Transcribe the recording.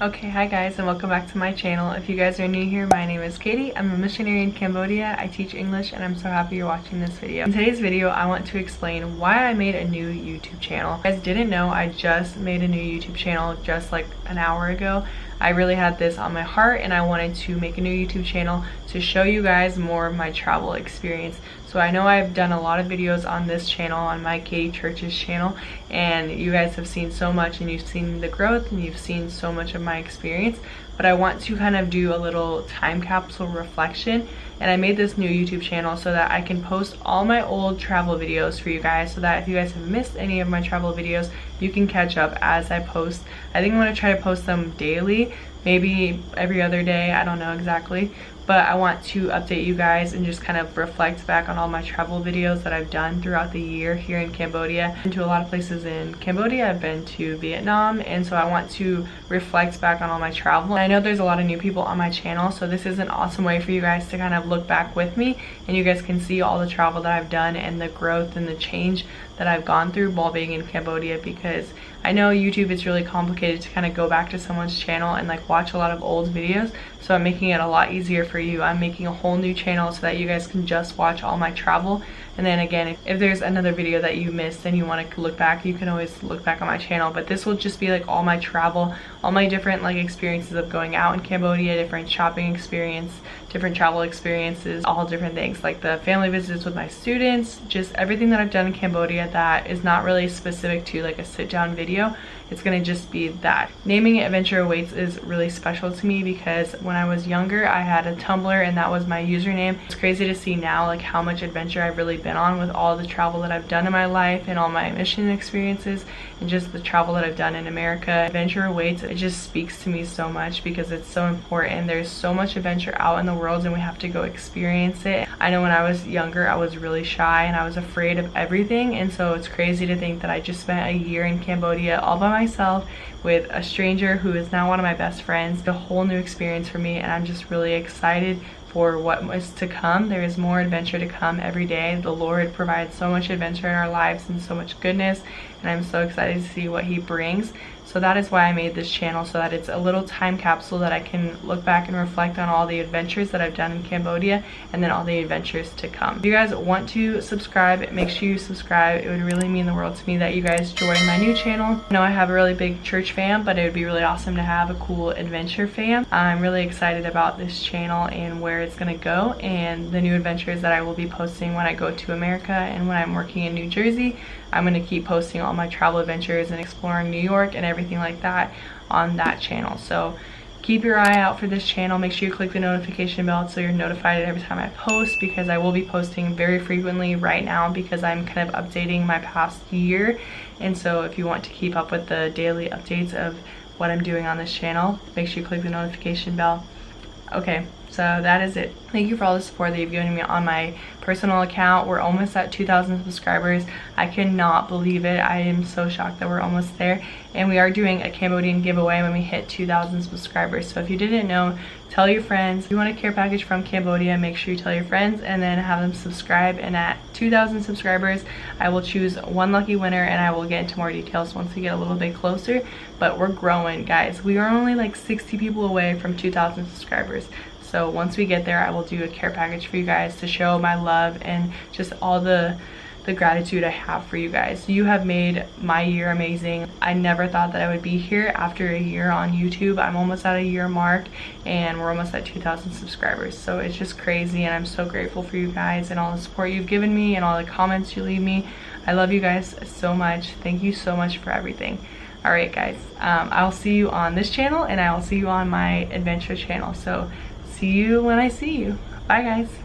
Okay, hi guys, and welcome back to my channel. If you guys are new here, my name is Katie. I'm a missionary in Cambodia. I teach English, and I'm so happy you're watching this video. In today's video, I want to explain why I made a new YouTube channel. If you guys didn't know, I just made a new YouTube channel just like an hour ago. I really had this on my heart, and I wanted to make a new YouTube channel to show you guys more of my travel experience. So I know I've done a lot of videos on this channel, on my KatieChurch's channel, and you guys have seen so much, and you've seen the growth, and you've seen so much of my experience. But I want to kind of do a little time capsule reflection, and I made this new YouTube channel so that I can post all my old travel videos for you guys, so that if you guys have missed any of my travel videos, you can catch up as I post. I think I'm going to try to post them daily, maybe every other day, I don't know exactly. But I want to update you guys and just kind of reflect back on all my travel videos that I've done throughout the year here in Cambodia. I've been to a lot of places in Cambodia. I've been to Vietnam, and so I want to reflect back on all my travel. And I know there's a lot of new people on my channel, so this is an awesome way for you guys to kind of look back with me, and you guys can see all the travel that I've done and the growth and the change that I've gone through while being in Cambodia, because I know YouTube is really complicated to kind of go back to someone's channel and like watch a lot of old videos. So I'm making it a lot easier for you. I'm making a whole new channel so that you guys can just watch all my travel. And then again, if there's another video that you missed and you want to look back, you can always look back on my channel. But this will just be like all my travel, all my different like experiences of going out in Cambodia, different shopping experience, different travel experiences, all different things, like the family visits with my students, just everything that I've done in Cambodia that is not really specific to like a sit down video. It's gonna just be that. Naming it Adventure Awaits is really special to me because when I was younger, I had a Tumblr and that was my username. It's crazy to see now like how much adventure I've really been on with all the travel that I've done in my life and all my mission experiences and just the travel that I've done in America. Adventure Awaits, it just speaks to me so much because it's so important. There's so much adventure out in the world and we have to go experience it. I know when I was younger, I was really shy and I was afraid of everything, and so it's crazy to think that I just spent a year in Cambodia all by myself with a stranger who is now one of my best friends. A whole new experience for me, and I'm just really excited for what is to come. There is more adventure to come every day. The Lord provides so much adventure in our lives and so much goodness, and I'm so excited to see what He brings. So that is why I made this channel, so that it's a little time capsule that I can look back and reflect on all the adventures that I've done in Cambodia and then all the adventures to come. If you guys want to subscribe, make sure you subscribe. It would really mean the world to me that you guys join my new channel. I know I have a really big church fam, but it would be really awesome to have a cool adventure fam. I'm really excited about this channel and where it's gonna go and the new adventures that I will be posting when I go to America and when I'm working in New Jersey. I'm going to keep posting all my travel adventures and exploring New York and everything like that on that channel. So keep your eye out for this channel. Make sure you click the notification bell so you're notified every time I post, because I will be posting very frequently right now because I'm kind of updating my past year. And so if you want to keep up with the daily updates of what I'm doing on this channel, make sure you click the notification bell. Okay, so that is it. Thank you for all the support that you've given me on my personal account. We're almost at 2,000 subscribers. I cannot believe it. I am so shocked that we're almost there. And we are doing a Cambodian giveaway when we hit 2,000 subscribers. So if you didn't know, tell your friends. If you want a care package from Cambodia, make sure you tell your friends and then have them subscribe. And at 2,000 subscribers, I will choose one lucky winner, and I will get into more details once we get a little bit closer. But we're growing, guys. We are only like 60 people away from 2,000 subscribers. So once we get there, I will do a care package for you guys to show my love and just all the gratitude I have for you guys. You have made my year amazing. I never thought that I would be here after a year on YouTube. I'm almost at a year mark and we're almost at 2,000 subscribers. So it's just crazy, and I'm so grateful for you guys and all the support you've given me and all the comments you leave me. I love you guys so much. Thank you so much for everything. All right, guys, I'll see you on this channel and I'll see you on my adventure channel. So see you when I see you. Bye, guys.